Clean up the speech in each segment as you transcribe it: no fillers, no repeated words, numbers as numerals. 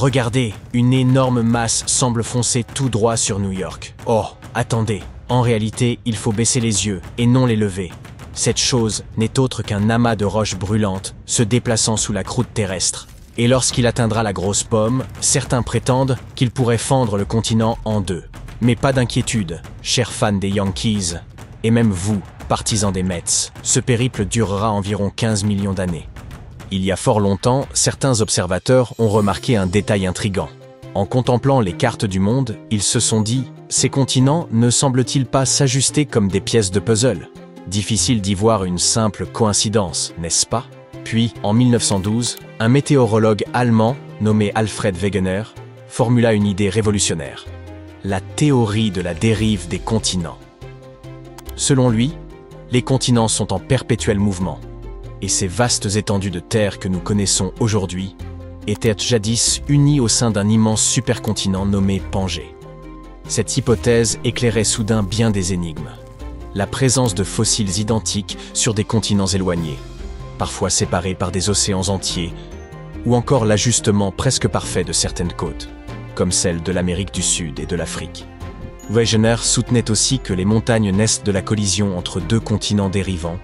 Regardez, une énorme masse semble foncer tout droit sur New York. Oh, attendez, en réalité, il faut baisser les yeux et non les lever. Cette chose n'est autre qu'un amas de roches brûlantes se déplaçant sous la croûte terrestre. Et lorsqu'il atteindra la grosse pomme, certains prétendent qu'il pourrait fendre le continent en deux. Mais pas d'inquiétude, chers fans des Yankees, et même vous, partisans des Mets, ce périple durera environ 15 millions d'années. Il y a fort longtemps, certains observateurs ont remarqué un détail intrigant. En contemplant les cartes du monde, ils se sont dit « Ces continents ne semblent-ils pas s'ajuster comme des pièces de puzzle ?» Difficile d'y voir une simple coïncidence, n'est-ce pas? Puis, en 1912, un météorologue allemand, nommé Alfred Wegener, formula une idée révolutionnaire. La théorie de la dérive des continents. Selon lui, les continents sont en perpétuel mouvement, et ces vastes étendues de terre que nous connaissons aujourd'hui étaient jadis unies au sein d'un immense supercontinent nommé Pangée. Cette hypothèse éclairait soudain bien des énigmes. La présence de fossiles identiques sur des continents éloignés, parfois séparés par des océans entiers, ou encore l'ajustement presque parfait de certaines côtes, comme celle de l'Amérique du Sud et de l'Afrique. Wegener soutenait aussi que les montagnes naissent de la collision entre deux continents dérivants,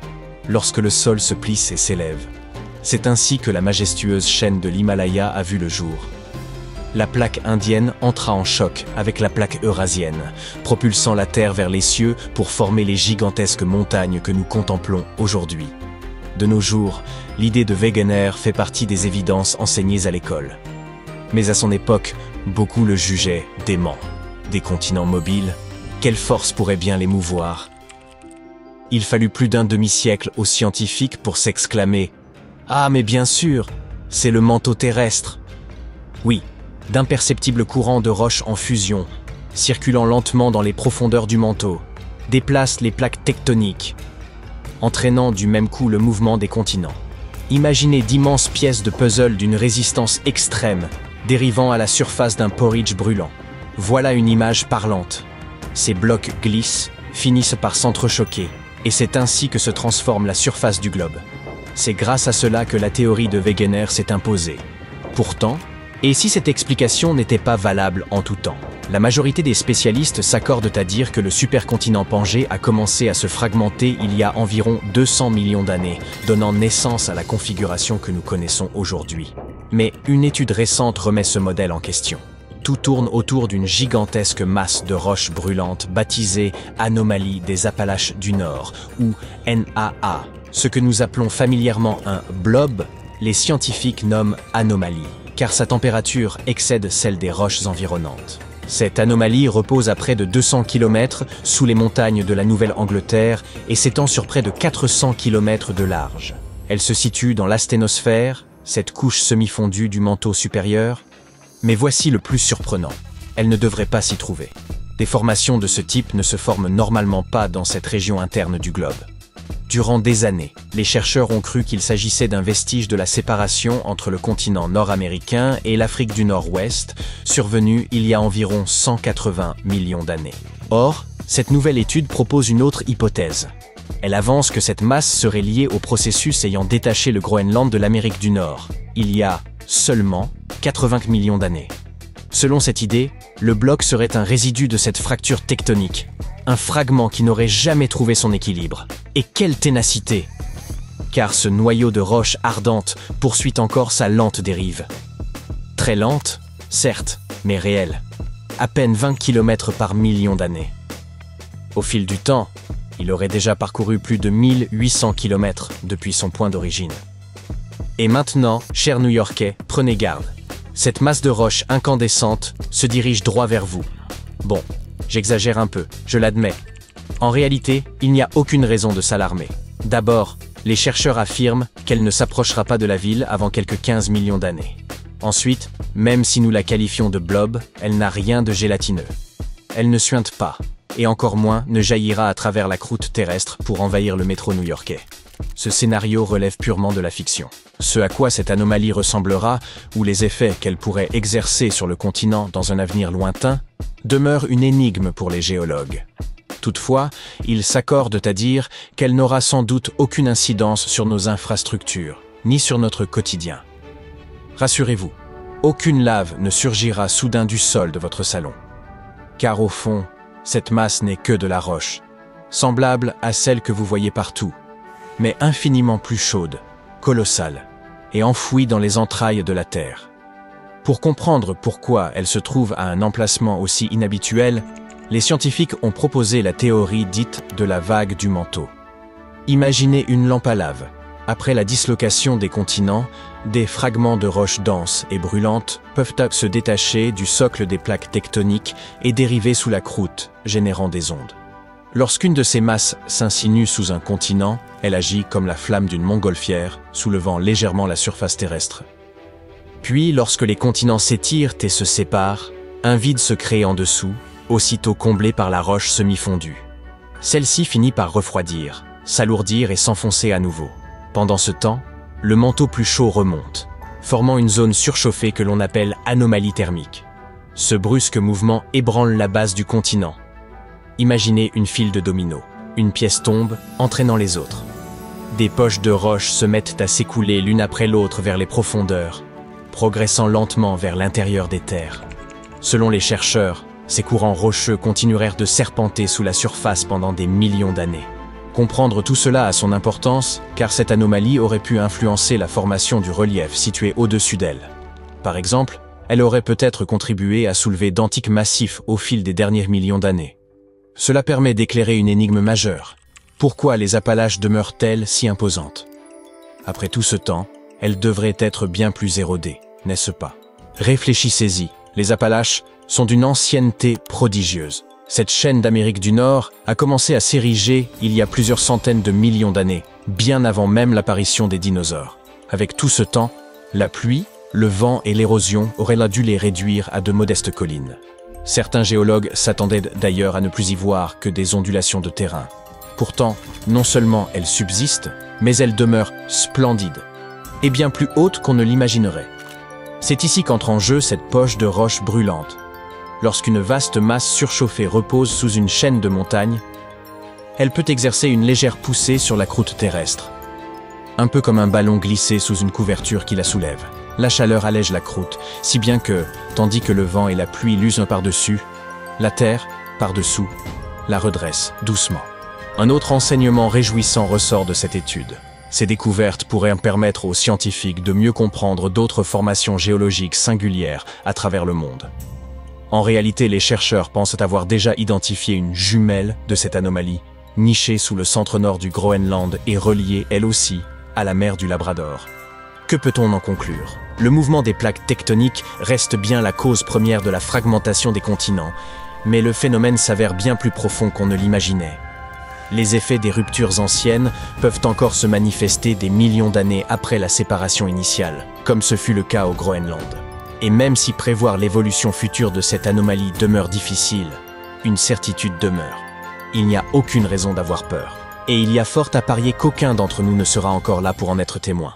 lorsque le sol se plisse et s'élève. C'est ainsi que la majestueuse chaîne de l'Himalaya a vu le jour. La plaque indienne entra en choc avec la plaque eurasienne, propulsant la Terre vers les cieux pour former les gigantesques montagnes que nous contemplons aujourd'hui. De nos jours, l'idée de Wegener fait partie des évidences enseignées à l'école. Mais à son époque, beaucoup le jugeaient dément. Des continents mobiles, quelle force pourrait bien les mouvoir? Il fallut plus d'un demi-siècle aux scientifiques pour s'exclamer « Ah, mais bien sûr, c'est le manteau terrestre !» Oui, d'imperceptibles courants de roches en fusion, circulant lentement dans les profondeurs du manteau, déplacent les plaques tectoniques, entraînant du même coup le mouvement des continents. Imaginez d'immenses pièces de puzzle d'une résistance extrême, dérivant à la surface d'un porridge brûlant. Voilà une image parlante. Ces blocs glissent, finissent par s'entrechoquer, et c'est ainsi que se transforme la surface du globe. C'est grâce à cela que la théorie de Wegener s'est imposée. Pourtant, et si cette explication n'était pas valable en tout temps? La majorité des spécialistes s'accordent à dire que le supercontinent Pangée a commencé à se fragmenter il y a environ 200 millions d'années, donnant naissance à la configuration que nous connaissons aujourd'hui. Mais une étude récente remet ce modèle en question. Tout tourne autour d'une gigantesque masse de roches brûlantes baptisée Anomalie des Appalaches du Nord, ou NAA. Ce que nous appelons familièrement un blob, les scientifiques nomment anomalie, car sa température excède celle des roches environnantes. Cette anomalie repose à près de 200 km sous les montagnes de la Nouvelle-Angleterre et s'étend sur près de 400 km de large. Elle se situe dans l'asténosphère, cette couche semi-fondue du manteau supérieur. Mais voici le plus surprenant, elle ne devrait pas s'y trouver. Des formations de ce type ne se forment normalement pas dans cette région interne du globe. Durant des années, les chercheurs ont cru qu'il s'agissait d'un vestige de la séparation entre le continent nord-américain et l'Afrique du Nord-Ouest, survenue il y a environ 180 millions d'années. Or, cette nouvelle étude propose une autre hypothèse. Elle avance que cette masse serait liée au processus ayant détaché le Groenland de l'Amérique du Nord, il y a seulement 80 millions d'années. Selon cette idée, le bloc serait un résidu de cette fracture tectonique, un fragment qui n'aurait jamais trouvé son équilibre. Et quelle ténacité! Car ce noyau de roche ardente poursuit encore sa lente dérive. Très lente, certes, mais réelle. À peine 20 km par million d'années. Au fil du temps, il aurait déjà parcouru plus de 1800 km depuis son point d'origine. Et maintenant, chers New-Yorkais, prenez garde. Cette masse de roches incandescentes se dirige droit vers vous. Bon, j'exagère un peu, je l'admets. En réalité, il n'y a aucune raison de s'alarmer. D'abord, les chercheurs affirment qu'elle ne s'approchera pas de la ville avant quelques 15 millions d'années. Ensuite, même si nous la qualifions de blob, elle n'a rien de gélatineux. Elle ne suinte pas, et encore moins ne jaillira à travers la croûte terrestre pour envahir le métro new-yorkais. Ce scénario relève purement de la fiction. Ce à quoi cette anomalie ressemblera, ou les effets qu'elle pourrait exercer sur le continent dans un avenir lointain, demeure une énigme pour les géologues. Toutefois, ils s'accordent à dire qu'elle n'aura sans doute aucune incidence sur nos infrastructures, ni sur notre quotidien. Rassurez-vous, Aucune lave ne surgira soudain du sol de votre salon. Car au fond, cette masse n'est que de la roche, semblable à celle que vous voyez partout, mais infiniment plus chaude, colossale, et enfouie dans les entrailles de la Terre. Pour comprendre pourquoi elle se trouve à un emplacement aussi inhabituel, les scientifiques ont proposé la théorie dite de la vague du manteau. Imaginez une lampe à lave. Après la dislocation des continents, des fragments de roches denses et brûlantes peuvent se détacher du socle des plaques tectoniques et dériver sous la croûte, générant des ondes. Lorsqu'une de ces masses s'insinue sous un continent, elle agit comme la flamme d'une montgolfière, soulevant légèrement la surface terrestre. Puis, lorsque les continents s'étirent et se séparent, un vide se crée en dessous, aussitôt comblé par la roche semi-fondue. Celle-ci finit par refroidir, s'alourdir et s'enfoncer à nouveau. Pendant ce temps, le manteau plus chaud remonte, formant une zone surchauffée que l'on appelle anomalie thermique. Ce brusque mouvement ébranle la base du continent. Imaginez une file de dominos. Une pièce tombe, entraînant les autres. Des poches de roches se mettent à s'écouler l'une après l'autre vers les profondeurs, progressant lentement vers l'intérieur des terres. Selon les chercheurs, ces courants rocheux continuèrent de serpenter sous la surface pendant des millions d'années. Comprendre tout cela a son importance, car cette anomalie aurait pu influencer la formation du relief situé au-dessus d'elle. Par exemple, elle aurait peut-être contribué à soulever d'antiques massifs au fil des derniers millions d'années. Cela permet d'éclairer une énigme majeure. Pourquoi les Appalaches demeurent-elles si imposantes? Après tout ce temps, elles devraient être bien plus érodées, n'est-ce pas? Réfléchissez-y, les Appalaches sont d'une ancienneté prodigieuse. Cette chaîne d'Amérique du Nord a commencé à s'ériger il y a plusieurs centaines de millions d'années, bien avant même l'apparition des dinosaures. Avec tout ce temps, la pluie, le vent et l'érosion auraient dû les réduire à de modestes collines. Certains géologues s'attendaient d'ailleurs à ne plus y voir que des ondulations de terrain. Pourtant, non seulement elles subsistent, mais elles demeurent splendides, et bien plus hautes qu'on ne l'imaginerait. C'est ici qu'entre en jeu cette poche de roches brûlantes. Lorsqu'une vaste masse surchauffée repose sous une chaîne de montagnes, elle peut exercer une légère poussée sur la croûte terrestre. Un peu comme un ballon glissé sous une couverture qui la soulève. La chaleur allège la croûte, si bien que, tandis que le vent et la pluie l'usent par-dessus, la terre, par-dessous, la redresse doucement. Un autre enseignement réjouissant ressort de cette étude. Ces découvertes pourraient permettre aux scientifiques de mieux comprendre d'autres formations géologiques singulières à travers le monde. En réalité, les chercheurs pensent avoir déjà identifié une jumelle de cette anomalie, nichée sous le centre-nord du Groenland et reliée, elle aussi, à la mer du Labrador. Que peut-on en conclure? Le mouvement des plaques tectoniques reste bien la cause première de la fragmentation des continents, mais le phénomène s'avère bien plus profond qu'on ne l'imaginait. Les effets des ruptures anciennes peuvent encore se manifester des millions d'années après la séparation initiale, comme ce fut le cas au Groenland. Et même si prévoir l'évolution future de cette anomalie demeure difficile, une certitude demeure. Il n'y a aucune raison d'avoir peur. Et il y a fort à parier qu'aucun d'entre nous ne sera encore là pour en être témoin.